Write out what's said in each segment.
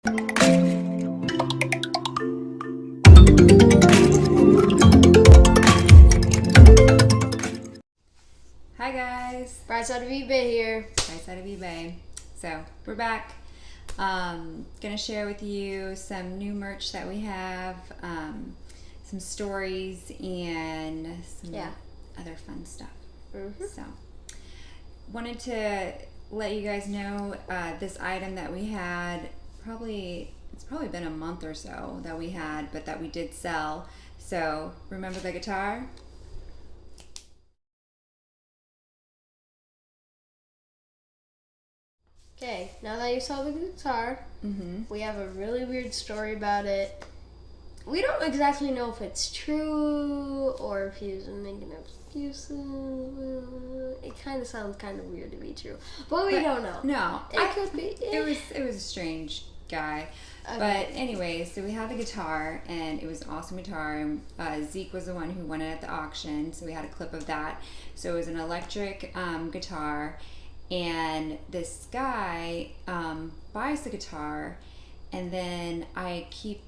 Hi guys, Bright side of eBay here. Bright Side of eBay. So we're back. Gonna share with you some new merch that we have, some stories, and some other fun stuff. So wanted to let you guys know this item that we had. It's probably been a month or so that we had, but that we did sell. So remember the guitar? Okay, now that you saw the guitar, we have a really weird story about it. We don't exactly know if it's true or if he's making excuses. It kind of sounds kind of weird to be true, but we don't know. No, it could be. It was a strange guy. Okay. But anyway, so we had the guitar, and it was an awesome guitar. And Zeke was the one who won it at the auction, so we had a clip of that. So it was an electric guitar, and this guy buys the guitar, and then I keep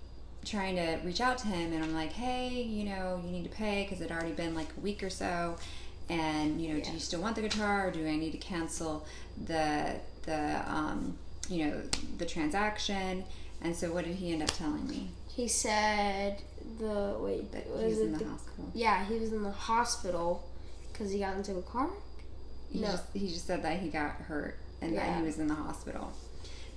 trying to reach out to him, and I'm like, hey, you need to pay, because it had already been like a week or so, and do you still want the guitar, or do I need to cancel the transaction? And so what did he end up telling me? He said he was in the hospital. Yeah, he was in the hospital because he got into a car. He just said that he got hurt and that he was in the hospital.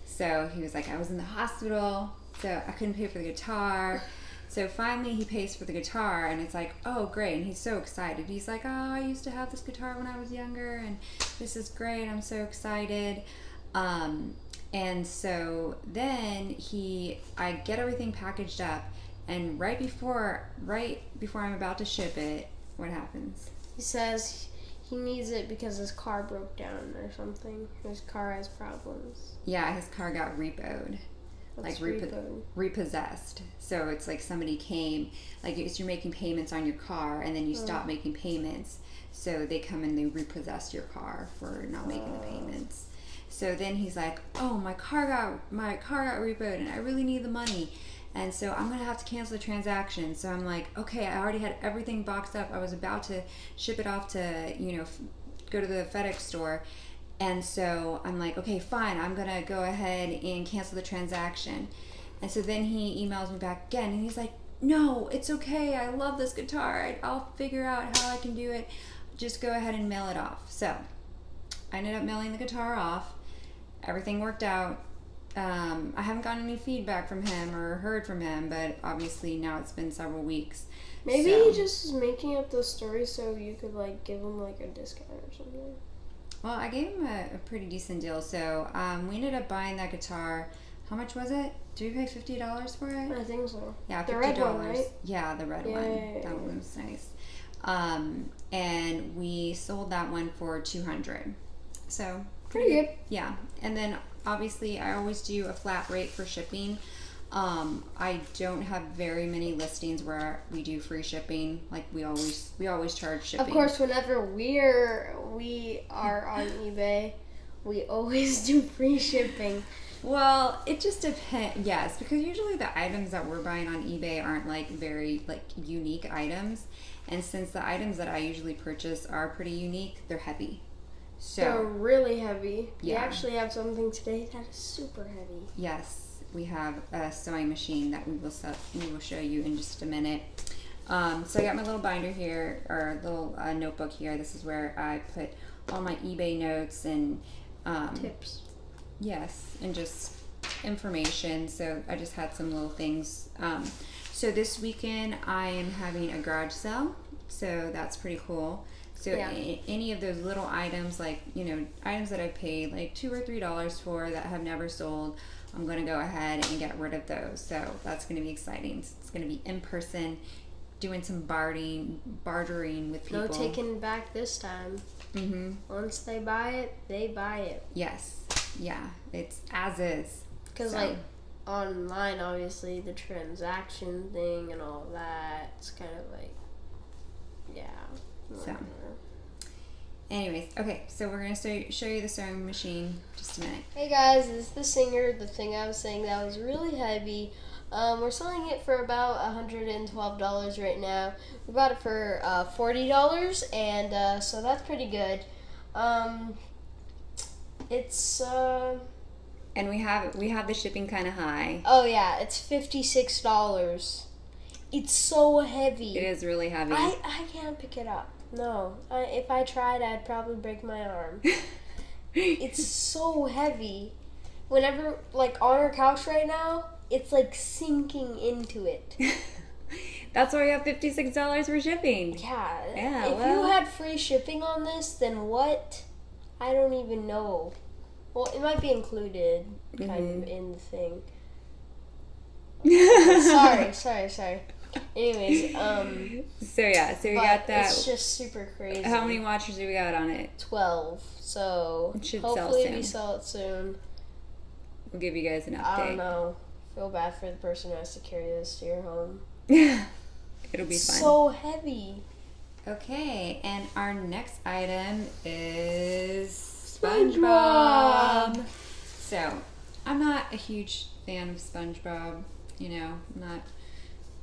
So he was like, I was in the hospital, so I couldn't pay for the guitar. So finally he pays for the guitar, and it's like, oh, great. And he's so excited. He's like, oh, I used to have this guitar when I was younger, and this is great. I'm so excited. And so then I get everything packaged up, and right before I'm about to ship it, what happens? He says he needs it because his car broke down or something. His car has problems. Yeah, his car got repoed. Repossessed. So it's like somebody came, like you're making payments on your car, and then you stop making payments. So they come and they repossess your car for not making the payments. So then he's like, oh, my car got repoed, and I really need the money. And so I'm going to have to cancel the transaction. So I'm like, okay, I already had everything boxed up. I was about to ship it off to, go to the FedEx store. And so I'm like, okay, fine. I'm going to go ahead and cancel the transaction. And so then he emails me back again, and he's like, no, it's okay. I love this guitar. I'll figure out how I can do it. Just go ahead and mail it off. So I ended up mailing the guitar off. Everything worked out. I haven't gotten any feedback from him or heard from him, but obviously now it's been several weeks. Maybe he just is making up the story so you could give him a discount or something. Well, I gave him a pretty decent deal. So we ended up buying that guitar. How much was it? Did we pay $50 for it? I think so. Yeah, $50. The red one, right? Yeah, the red one. Yeah. That one was nice. And we sold that one for $200. So pretty good. Yeah. And then obviously I always do a flat rate for shipping. I don't have very many listings where we do free shipping. Like we always charge shipping. Of course, whenever we are on eBay, we always do free shipping. Well, it just depends. Yes, because usually the items that we're buying on eBay aren't very unique items, and since the items that I usually purchase are pretty unique, they're heavy. So they're really heavy. Yeah. We actually have something today that is super heavy. Yes, we have a sewing machine that we will show you in just a minute. So I got my little binder here, or little notebook here. This is where I put all my eBay notes and tips. Yes, and just information. So I just had some little things. So this weekend I am having a garage sale, so that's pretty cool. So any of those little items, items that I paid $2 or $3 for that have never sold, I'm going to go ahead and get rid of those. So that's going to be exciting. It's going to be in person, doing some bartering with people. No taking back this time. Mm-hmm. Once they buy it, they buy it. Yes. Yeah. It's as is. Because online, obviously, the transaction thing and all that, it's kind of yeah. So, Anyways, okay, so we're going to show you the sewing machine just a minute. Hey guys, this is the Singer, the thing I was saying that was really heavy. We're selling it for about $112 right now. We bought it for $40, and so that's pretty good. It's And we have the shipping kind of high. oh yeah, it's $56. It's so heavy. It is really heavy. I can't pick it up. No, if I tried, I'd probably break my arm. It's so heavy. Whenever, like, on our couch right now, it's like sinking into it. That's why we have $56 for shipping. Yeah. Yeah. If you had free shipping on this, then what? I don't even know. Well, it might be included, kind of, in the thing. Sorry. Anyways, So we got that. It's just super crazy. How many watchers do we got on it? 12. So It should hopefully sell soon. we sell it soon. We'll give you guys an update. I don't know. Feel bad for the person who has to carry this to your home. It'll be fun. So heavy. Okay, and our next item is SpongeBob. So, I'm not a huge fan of SpongeBob. You know,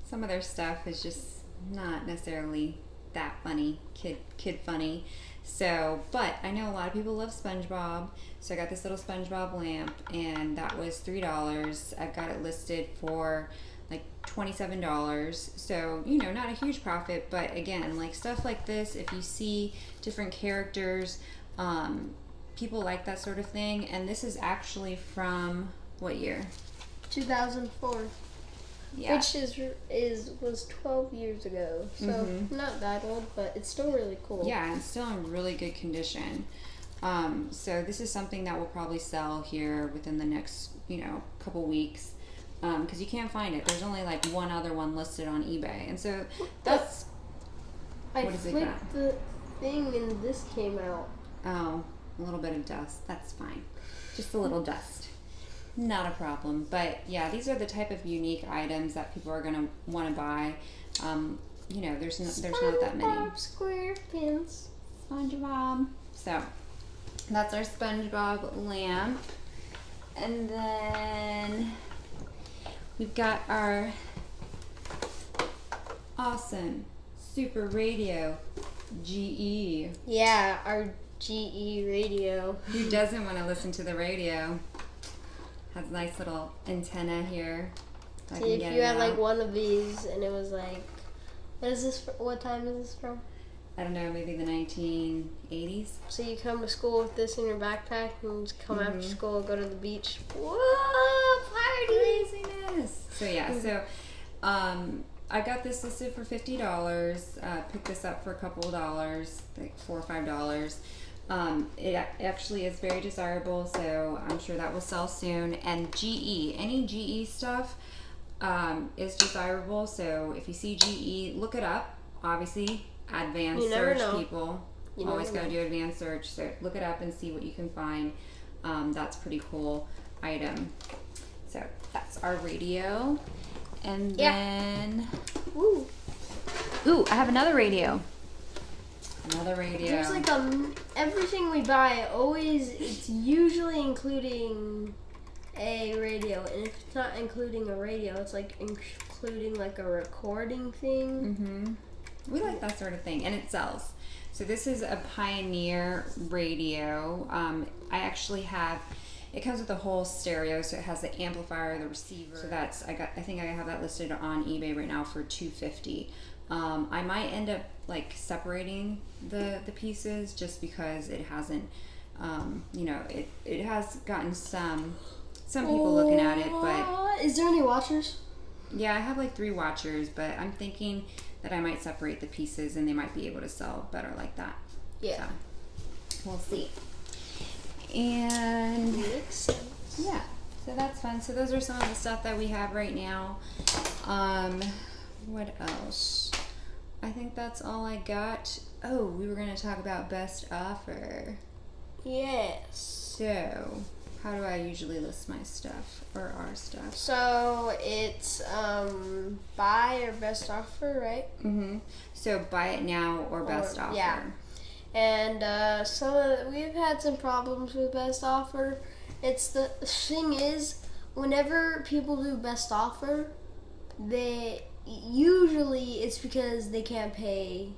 some of their stuff is just not necessarily that funny, kid funny. So, but I know a lot of people love SpongeBob. So I got this little SpongeBob lamp, and that was $3. I've got it listed for like $27. So, you know, not a huge profit, but again, like stuff like this, if you see different characters, people like that sort of thing. And this is actually from what year? 2004. Yeah. Which was 12 years ago. So not that old, but it's still really cool. Yeah, and it's still in really good condition. So this is something that will probably sell here within the next, couple weeks. Because you can't find it. There's only like one other one listed on eBay. And so that's... I what is it flipped got? the thing and this came out. Oh, a little bit of dust. That's fine. Just a little dust. Not a problem. But yeah, these are the type of unique items that people are going to want to buy. There's not that many. SpongeBob SquarePants. SpongeBob. So that's our SpongeBob lamp. And then we've got our awesome super radio GE. Yeah, our GE radio. Who doesn't want to listen to the radio? Has a nice little antenna here. See, if you had like one of these and it was like, what time is this from? I don't know, maybe the 1980s. So you come to school with this in your backpack and just come after school and go to the beach. Whoa, party! Craziness! So yeah, I got this listed for $50. Picked this up for a couple of dollars, like $4 or $5. It actually is very desirable, so I'm sure that will sell soon. And GE, any GE stuff is desirable. So if you see GE, look it up. Obviously, advanced search, people. You always got to do advanced search. So look it up and see what you can find. That's a pretty cool item. So that's our radio. And then, ooh, I have another radio. Another radio. There's like everything we buy it's usually including a radio, and if it's not including a radio, it's like including like a recording thing. We like that sort of thing, and it sells. So this is a Pioneer radio. I actually have. It comes with a whole stereo, so it has the amplifier, the receiver. So I think I have that listed on eBay right now for $250. I might end up like separating the pieces just because it hasn't, it has gotten some people looking at it, but is there any watchers? Yeah, I have like 3 watchers, but I'm thinking that I might separate the pieces and they might be able to sell better like that. Yeah. So, we'll see. And makes sense. Yeah, so that's fun. So those are some of the stuff that we have right now. What else? I think that's all I got. Oh, we were going to talk about best offer. Yes. So, how do I usually list my stuff or our stuff? So it's buy or best offer, right? So buy it now or best offer. Yeah. And we've had some problems with best offer. It's the thing is, whenever people do best offer, usually it's because they can't pay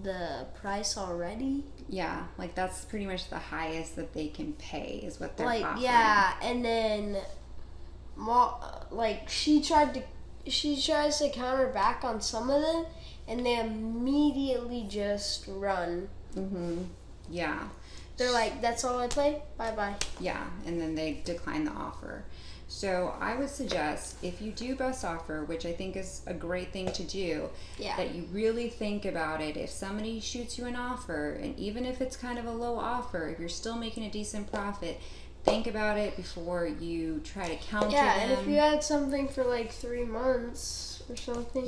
the price already. Yeah, like that's pretty much the highest that they can pay is what they're Like, offering. yeah, and then like she tries to counter back on some of them, and they immediately just run. Yeah. They're like, that's all I play? Bye-bye. Yeah, and then they decline the offer. So I would suggest if you do best offer, which I think is a great thing to do, that you really think about it. If somebody shoots you an offer, and even if it's kind of a low offer, if you're still making a decent profit, think about it before you try to counter them. Yeah, and if you had something for like 3 months or something,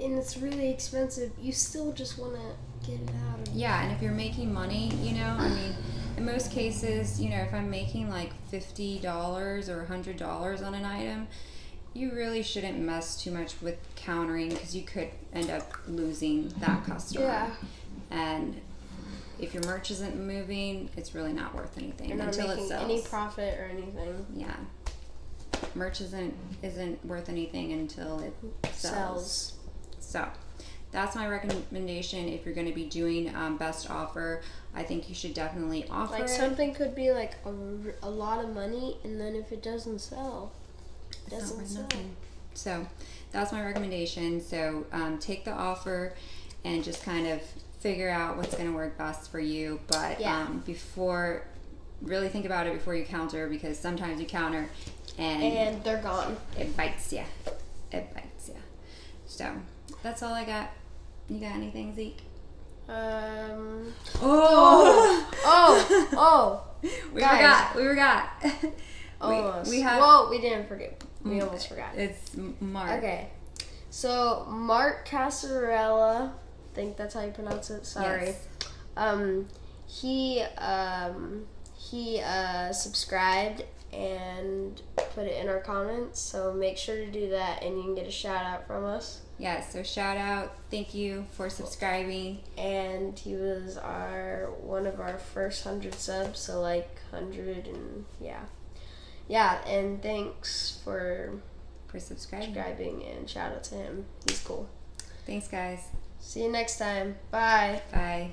and it's really expensive, you still just want to get it out of it. Yeah, and if you're making money, I mean, in most cases, if I'm making like $50 or $100 on an item, you really shouldn't mess too much with countering because you could end up losing that customer. Yeah. And if your merch isn't moving, it's really not worth anything You're not until making it sells. any profit or anything. Yeah. Merch isn't worth anything until it sells. So that's my recommendation. If you're going to be doing best offer, I think you should definitely offer like it. Something could be like a lot of money, and then if it doesn't sell, it doesn't sell. Nothing. So that's my recommendation. So take the offer and just kind of figure out what's going to work best for you. But really think about it before you counter, because sometimes you counter and they're gone. It bites you. So that's all I got. You got anything, Zeke? We forgot. Almost. We have. Well, we didn't forget. We almost forgot. It's Mark. Okay. So Mark Casarella, I think that's how you pronounce it. Sorry. Yes. He subscribed and put it in our comments. So make sure to do that, and you can get a shout out from us. Yes, so shout out, thank you for subscribing. And he was one of our first 100 subs, so like 100 and and thanks for subscribing, and shout out to him. He's cool. Thanks, guys. See you next time. Bye. Bye.